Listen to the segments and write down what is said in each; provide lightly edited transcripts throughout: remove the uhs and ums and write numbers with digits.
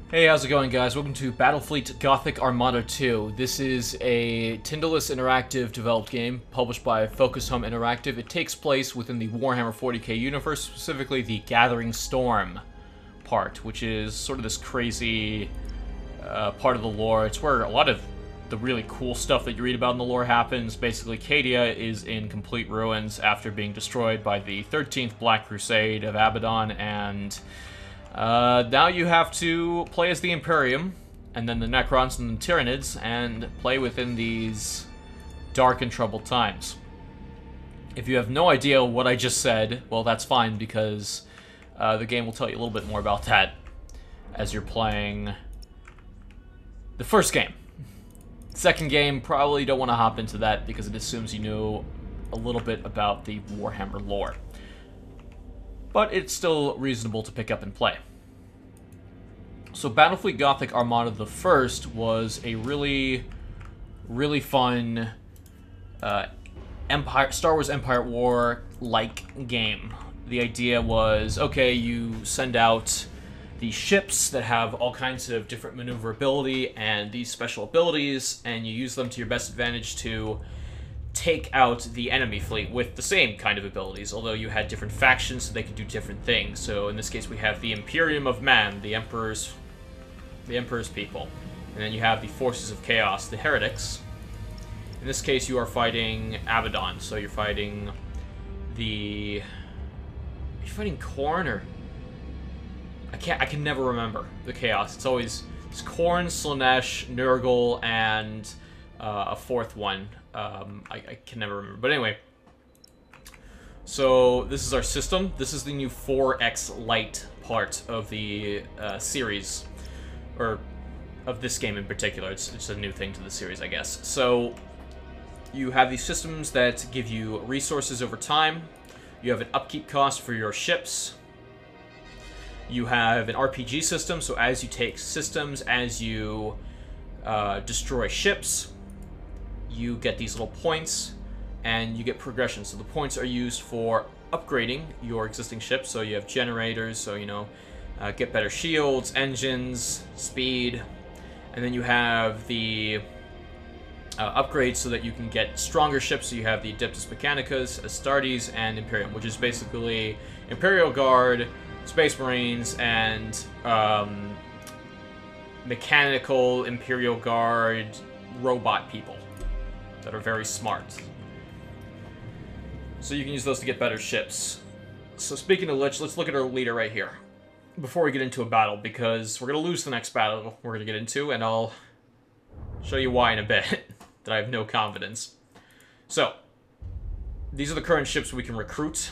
Hey, how's it going, guys? Welcome to Battlefleet Gothic Armada 2. This is a Tyndallus Interactive developed game published by Focus Home Interactive. It takes place within the Warhammer 40k universe, specifically the Gathering Storm part, which is sort of this crazy part of the lore. It's where a lot of the really cool stuff that you read about in the lore happens. Basically, Cadia is in complete ruins after being destroyed by the 13th Black Crusade of Abaddon, and now you have to play as the Imperium, and then the Necrons and the Tyranids, and play within these dark and troubled times. If you have no idea what I just said, well, that's fine, because the game will tell you a little bit more about that as you're playing the first game. Second game, probably don't want to hop into that, because it assumes you know a little bit about the Warhammer lore. But it's still reasonable to pick up and play. So Battlefleet Gothic Armada the First was a really fun Star Wars Empire War-like game. The idea was, okay, you send out these ships that have all kinds of different maneuverability and these special abilities, and you use them to your best advantage to take out the enemy fleet with the same kind of abilities, although you had different factions so they could do different things. So in this case we have the Imperium of Man, the Emperor's people. And then you have the Forces of Chaos, the Heretics. In this case you are fighting Abaddon, so you're fighting the... Are you fighting Khorne, or... I can never remember the Chaos. It's always... It's Khorne, Slaanesh, Nurgle, and a fourth one. I can never remember. But anyway, so this is our system. This is the new 4X Lite part of the series, or of this game in particular. It's a new thing to the series, I guess. So you have these systems that give you resources over time. You have an upkeep cost for your ships. You have an RPG system, so as you take systems, as you destroy ships, you get these little points, and you get progression. So the points are used for upgrading your existing ships. So you have generators, so, you know, get better shields, engines, speed. And then you have the upgrades so that you can get stronger ships. So you have the Adeptus Mechanicus, Astartes, and Imperium, which is basically Imperial Guard, Space Marines, and mechanical Imperial Guard robot people that are very smart. So you can use those to get better ships. So speaking of which, let's look at our leader right here before we get into a battle, because we're going to lose the next battle we're going to get into, and I'll show you why in a bit, that I have no confidence. So, these are the current ships we can recruit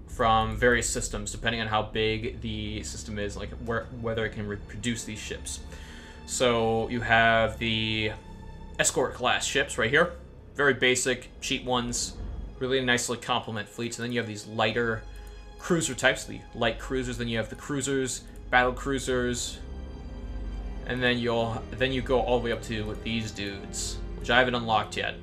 from various systems, depending on how big the system is, like whether it can reproduce these ships. So, you have the escort class ships right here. Very basic, cheap ones, really nicely complement fleets. And then you have these lighter cruiser types, the light cruisers. Then you have the cruisers, battle cruisers, and then you go all the way up to these dudes, which I haven't unlocked yet.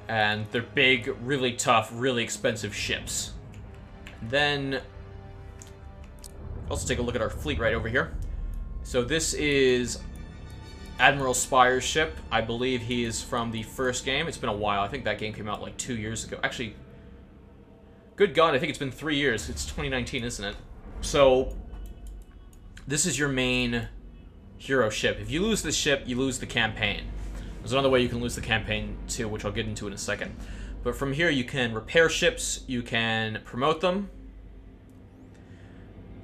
And they're big, really tough, really expensive ships. And then also take a look at our fleet right over here. So this is Admiral Spire's ship. I believe he is from the first game. It's been a while. I think that game came out like 2 years ago. Actually, good God, I think it's been 3 years. It's 2019, isn't it? So, this is your main hero ship. If you lose this ship, you lose the campaign. There's another way you can lose the campaign too, which I'll get into in a second. But from here, you can repair ships. You can promote them.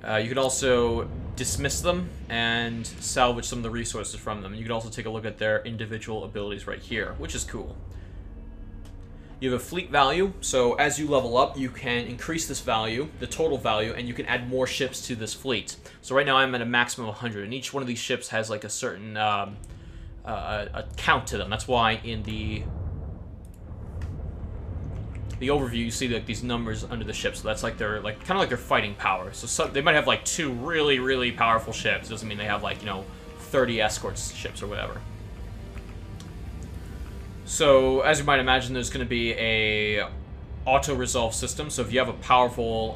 You can also dismiss them and salvage some of the resources from them. You can also take a look at their individual abilities right here, which is cool. You have a fleet value, so as you level up, you can increase this value, the total value, and you can add more ships to this fleet. So right now I'm at a maximum of 100, and each one of these ships has like a certain a count to them. That's why in the overview you see like these numbers under the ships. So that's like their kind of like their fighting power. So they might have like 2 really powerful ships. It doesn't mean they have like, you know, 30 escort ships or whatever. So as you might imagine, there's going to be a auto-resolve system. So if you have a powerful,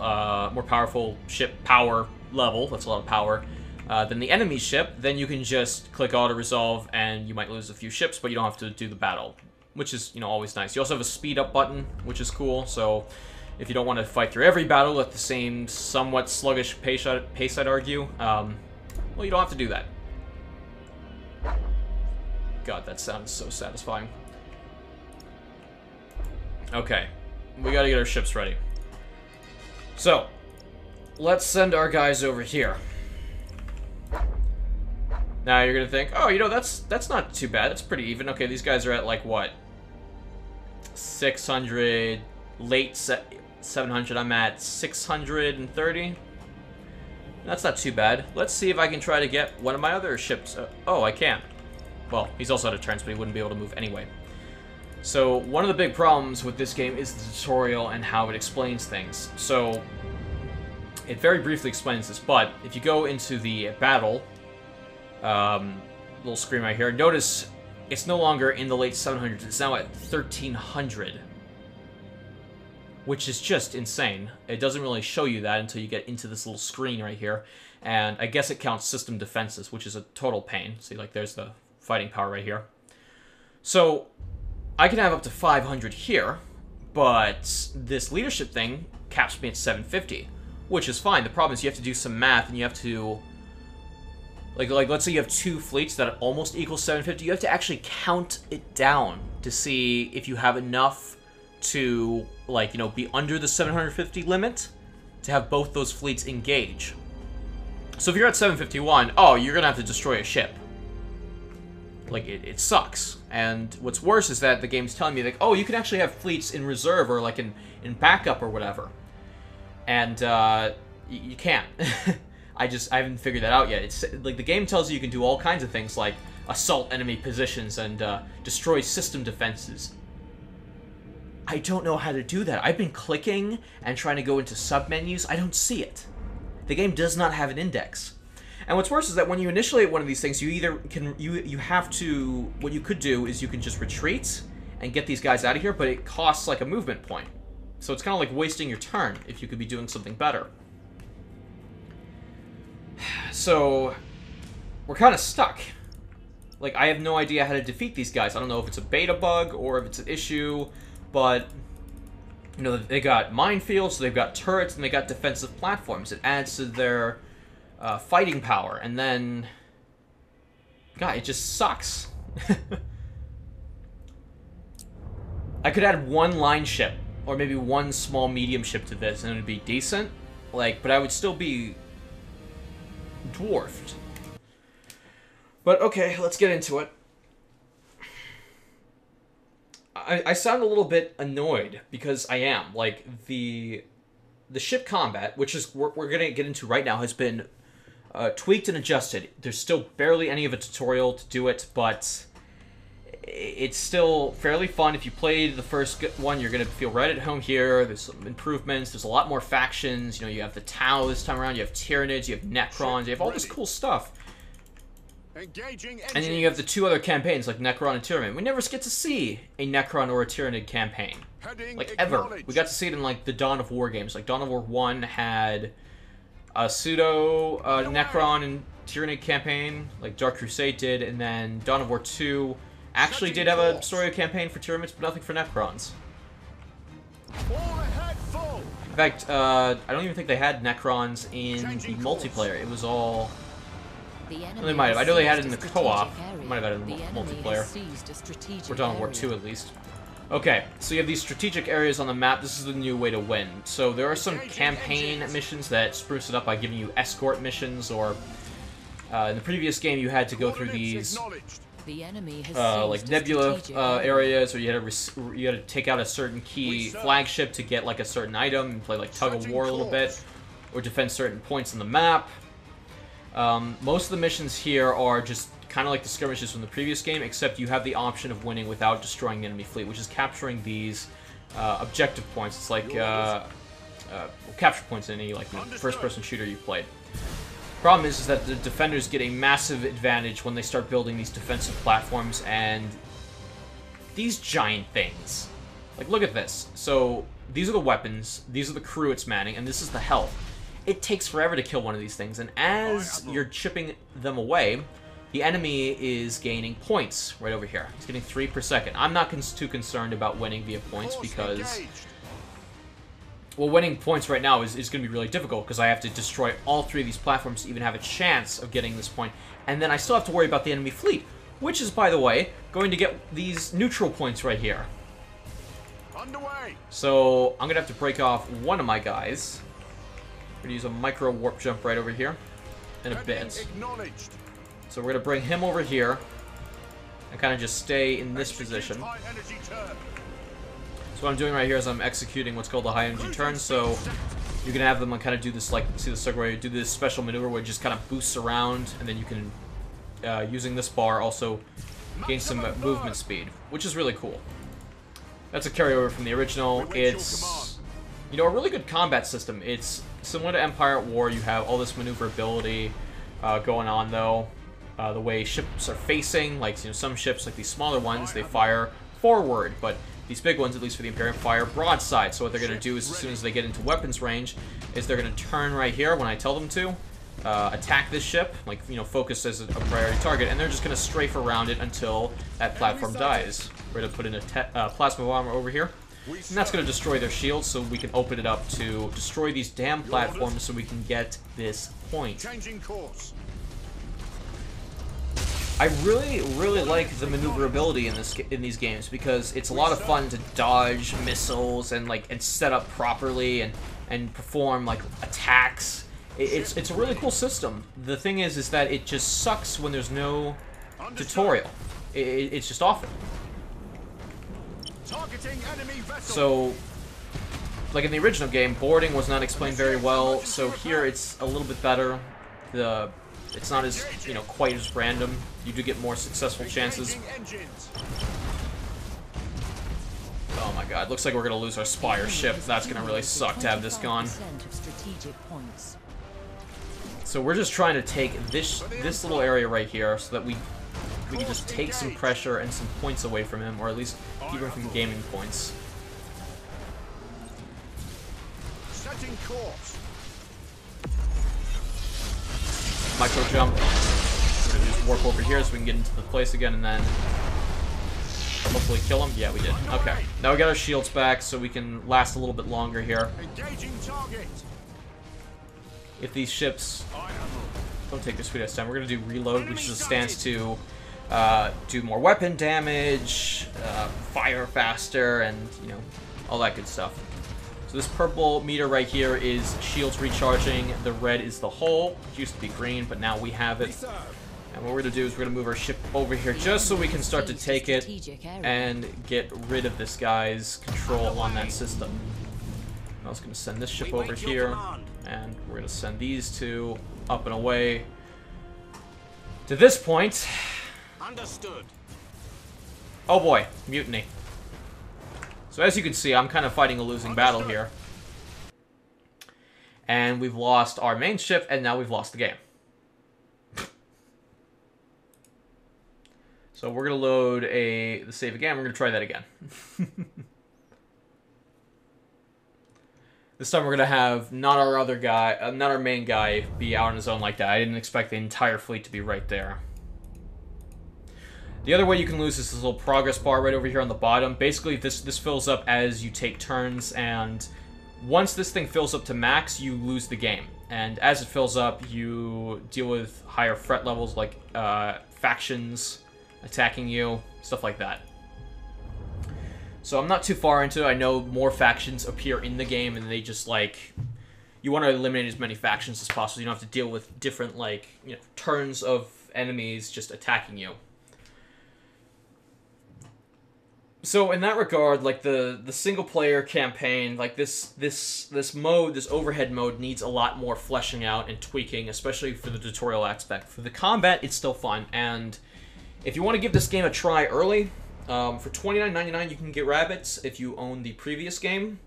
more powerful ship power level. That's a lot of power. Than the enemy ship, then you can just click auto-resolve, and you might lose a few ships, but you don't have to do the battle, which is, you know, always nice. You also have a speed-up button, which is cool, so if you don't want to fight through every battle at the same somewhat sluggish pace, I'd argue, well, you don't have to do that. God, that sounds so satisfying. Okay, we gotta get our ships ready. So, let's send our guys over here. Now you're gonna think, oh, you know, that's not too bad. That's pretty even. Okay, these guys are at like what? 600, late 700. I'm at 630. That's not too bad. Let's see if I can try to get one of my other ships. Oh, I can. Well, he's also out of turns, but he wouldn't be able to move anyway. So one of the big problems with this game is the tutorial and how it explains things. So it very briefly explains this, but if you go into the battle. Little screen right here. Notice it's no longer in the late 700s. It's now at 1300, which is just insane. It doesn't really show you that until you get into this little screen right here, and I guess it counts system defenses, which is a total pain. See, like, there's the fighting power right here. So I can have up to 500 here, but this leadership thing caps me at 750, which is fine. The problem is you have to do some math, and you have to... Like, let's say you have two fleets that almost equal 750. You have to actually count it down to see if you have enough to, like, you know, be under the 750 limit to have both those fleets engage. So if you're at 751, oh, you're gonna have to destroy a ship. Like, it sucks. And what's worse is that the game's telling me, like, oh, you can actually have fleets in reserve or, like, in backup or whatever. And, you can't. I haven't figured that out yet. It's like the game tells you can do all kinds of things like assault enemy positions and destroy system defenses. I don't know how to do that. I've been clicking and trying to go into submenus. I don't see it. The game does not have an index. And what's worse is that when you initiate one of these things, you either can you have to, what you could do is you can just retreat and get these guys out of here, but it costs like a movement point. So it's kind of like wasting your turn if you could be doing something better. So, we're kind of stuck. Like, I have no idea how to defeat these guys. I don't know if it's a beta bug or if it's an issue, but, you know, they got minefields, so they've got turrets, and they got defensive platforms. It adds to their fighting power, and then... God, it just sucks. I could add one line ship, or maybe one small medium ship to this, and it would be decent. Like, but I would still be... dwarfed. But okay, let's get into it. I sound a little bit annoyed because I am. Like, the ship combat, which is we're gonna get into right now, has been tweaked and adjusted. There's still barely any of a tutorial to do it, but it's still fairly fun. If you played the first one, you're gonna feel right at home here. There's some improvements. There's a lot more factions. You know, you have the Tau this time around. You have Tyranids. You have Necrons. You have all this cool stuff. And then you have the two other campaigns, like Necron and Tyranid. We never get to see a Necron or a Tyranid campaign. Like, ever. We got to see it in, like, the Dawn of War games. Like, Dawn of War 1 had a pseudo Necron and Tyranid campaign, like Dark Crusade did, and then Dawn of War 2 actually did have a story campaign for Tyranids, but nothing for Necrons. In fact, I don't even think they had Necrons in the multiplayer. It was all... Well, they might have. I know they had it in the co-op. Might have had it in the multiplayer. Or Dawn of War 2, at least. Okay, so you have these strategic areas on the map. This is the new way to win. So there are some campaign missions that spruce it up by giving you escort missions, or... in the previous game, you had to go through these... like nebula areas, or you had to take out a certain key flagship to get like a certain item and play like tug of war a little bit, or defend certain points on the map. Most of the missions here are just kind of like the skirmishes from the previous game, except you have the option of winning without destroying the enemy fleet, which is capturing these objective points. It's like capture points in any like first-person shooter you've played. Problem is that the defenders get a massive advantage when they start building these defensive platforms, and these giant things. Like, look at this. So, these are the weapons, these are the crew it's manning, and this is the health. it takes forever to kill one of these things, and as you're chipping them away, the enemy is gaining points right over here. It's getting 3 per second. I'm not too concerned about winning via points because, well, winning points right now is going to be really difficult because I have to destroy all 3 of these platforms to even have a chance of getting this point. And then I still have to worry about the enemy fleet, which is, by the way, going to get these neutral points right here. Underway. So I'm going to have to break off one of my guys. I'm going to use a micro warp jump right over here in a bit. So we're going to bring him over here and kind of just stay in this position. So what I'm doing right here is I'm executing what's called the high energy turn. So you can have them kind of do this, like, see the circle where you do this special maneuver where it just kind of boosts around, and then you can, using this bar, also gain some movement speed, which is really cool. That's a carryover from the original. It's, you know, a really good combat system. It's similar to Empire at War. You have all this maneuverability going on, though. The way ships are facing, like, you know, some ships, like these smaller ones, they fire forward, but these big ones, at least for the Imperium, fire broadside. So what they're going to do is, as soon as they get into weapons range, is they're going to turn right here when I tell them to, attack this ship, like, you know, focus as a priority target, and they're just going to strafe around it until that platform dies. We're going to put in a plasma bomber over here, and that's going to destroy their shields, so we can open it up to destroy these damn platforms so we can get this point. Changing course. I really like the maneuverability in these games because it's a lot of fun to dodge missiles and set up properly and perform like attacks. It's a really cool system. The thing is that it just sucks when there's no tutorial. It's just awful. So, like in the original game, boarding was not explained very well. So here it's a little bit better. It's not as, you know, quite as random. You do get more successful chances. Oh my god, looks like we're gonna lose our Spire ship. That's gonna really suck to have this gone. So we're just trying to take this little area right here so that we can just take some pressure and some points away from him, or at least keep him from gaining points. Setting course. Micro jump. We're gonna just warp over here so we can get into the place again and then hopefully kill him. Yeah, we did. Okay. Now we got our shields back so we can last a little bit longer here. Engaging target. If these ships don't take their sweet ass time, we're gonna do reload, which is a stance to do more weapon damage, fire faster, and, you know, all that good stuff. So this purple meter right here is shields recharging. The red is the hull. It used to be green, but now we have it. And what we're going to do is we're going to move our ship over here just so we can start to take it and get rid of this guy's control on that system. I was going to send this ship over here, and we're going to send these two up and away to this point. Understood. Oh boy, mutiny. So as you can see, I'm kind of fighting a losing battle here. And we've lost our main ship, and now we've lost the game. So we're going to load the save again. We're going to try that again. This time we're going to have not our other guy, not our main guy, be out on his own like that. I didn't expect the entire fleet to be right there. The other way you can lose is this little progress bar right over here on the bottom. Basically, this fills up as you take turns, and once this thing fills up to max, you lose the game. And as it fills up, you deal with higher threat levels, like factions attacking you, stuff like that. So I'm not too far into it. I know more factions appear in the game, and they just, like, you want to eliminate as many factions as possible. You don't have to deal with different, like, you know, turns of enemies just attacking you. So in that regard, like the single player campaign, like this mode, this overhead mode needs a lot more fleshing out and tweaking, especially for the tutorial aspect. For the combat, it's still fun, and if you want to give this game a try early, for $29.99 you can get rabbits if you own the previous game,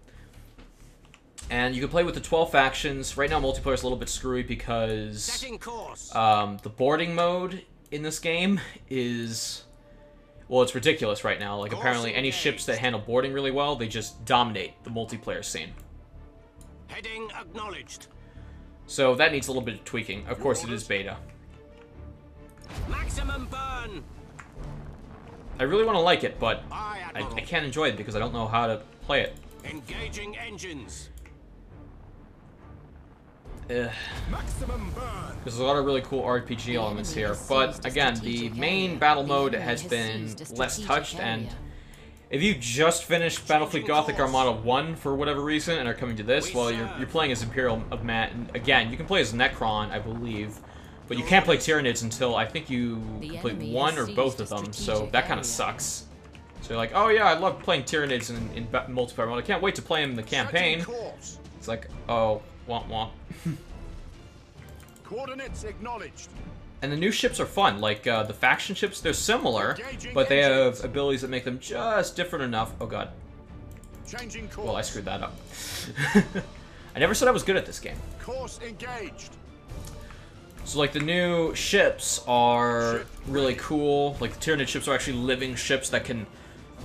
and you can play with the 12 factions. Right now, multiplayer is a little bit screwy because the boarding mode in this game is, well, it's ridiculous right now. Like, apparently any ships that handle boarding really well, they just dominate the multiplayer scene. Heading acknowledged. So that needs a little bit of tweaking. Of course, it is beta. Maximum burn. I really want to like it, but Aye, I Admiral. can't enjoy it because I don't know how to play it. Engaging engines. Ugh. Maximum burn. There's a lot of really cool RPG elements here, but again, the main battle mode has been less touched, and if you just finished Battlefleet Gothic Armada 1 for whatever reason and are coming to this, well, you're playing as Imperial of Matt, and again, you can play as Necron, I believe, but you can't play Tyranids until I think you complete one or both of them, so that kind of sucks. So you're like, oh yeah, I love playing Tyranids in multiplayer mode, I can't wait to play them in the campaign. It's like, oh, womp womp. Coordinates acknowledged. And the new ships are fun, like the faction ships, they're similar, but they have abilities that make them just different enough. Oh god. Changing course. Well, I screwed that up. I never said I was good at this game. Course engaged. So like the new ships are really cool. Like the Tyranid ships are actually living ships that can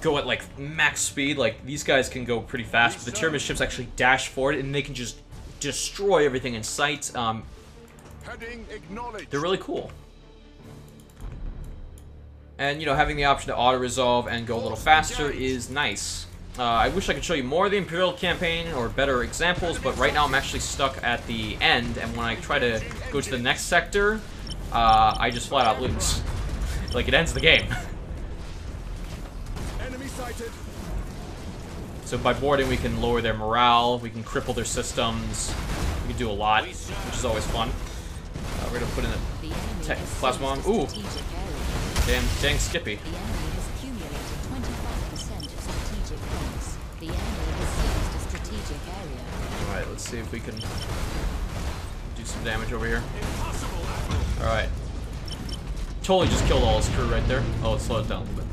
go at like max speed. Like these guys can go pretty fast, but the Tyranid ships actually dash forward and they can just destroy everything in sight. Heading acknowledged. They're really cool. And, you know, having the option to auto-resolve and go a little faster is nice. I wish I could show you more of the Imperial campaign or better examples, but right now I'm actually stuck at the end, and when I try to go to the next sector, I just flat out lose. Like, it ends the game. Enemy sighted. So by boarding, we can lower their morale, we can cripple their systems, we can do a lot, which is always fun. We're gonna put in a tech plasma bomb. Ooh! Dang Skippy. The enemy has accumulated 25% of strategic points. The enemy has seized a strategic area. Alright, let's see if we can do some damage over here. Alright. Totally just killed all his crew right there. Oh, let's slow it down a little bit.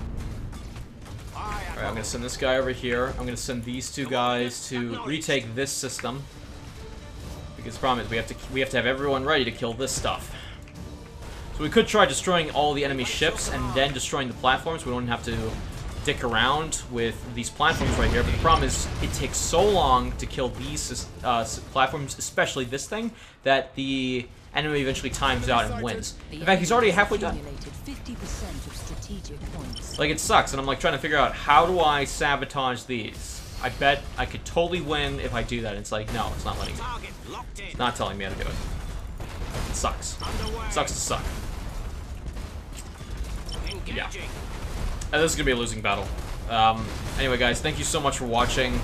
Alright, I'm gonna send this guy over here. I'm gonna send these two guys to retake this system. Because the problem is we have to have everyone ready to kill this stuff. So we could try destroying all the enemy ships and then destroying the platforms. We don't have to dick around with these platforms right here. But the problem is it takes so long to kill these platforms, especially this thing, that the enemy eventually times out and wins. In fact, he's already halfway done. 50% of strategic points. Like, it sucks, and I'm like trying to figure out how do I sabotage these. I bet I could totally win if I do that. It's like, no, it's not letting me. It's not telling me how to do it. It sucks. It sucks to suck. Yeah. And this is gonna be a losing battle. Anyway, guys, thank you so much for watching.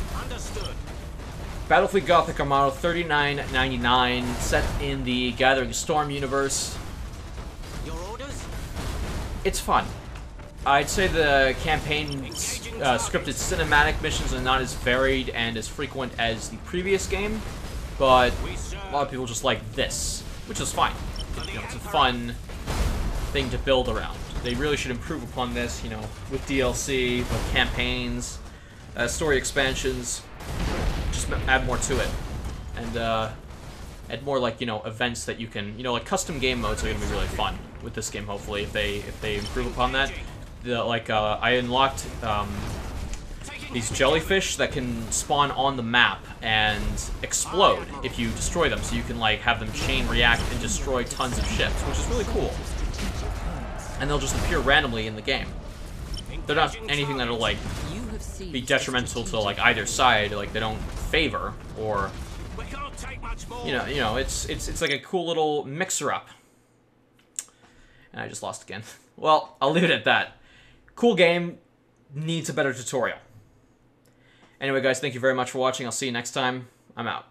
Battlefleet Gothic Armada 3999, set in the Gathering Storm universe. Your orders? It's fun. I'd say the campaign scripted cinematic missions are not as varied and as frequent as the previous game, but a lot of people just like this, which is fine. You know, it's a fun thing to build around. They really should improve upon this, you know, with DLC, with campaigns, story expansions. Just add more to it, and add more, like, you know, events that you can, you know, like custom game modes are gonna be really fun with this game. Hopefully, if they improve upon that. I unlocked these jellyfish that can spawn on the map and explode if you destroy them. So you can, like, have them chain react and destroy tons of ships, which is really cool. And they'll just appear randomly in the game. They're not anything that'll, like, be detrimental to, like, either side. Like, they don't favor, or you know, it's like a cool little mixer-up. And I just lost again. Well, I'll leave it at that. Cool game, needs a better tutorial. Anyway, guys, thank you very much for watching. I'll see you next time. I'm out.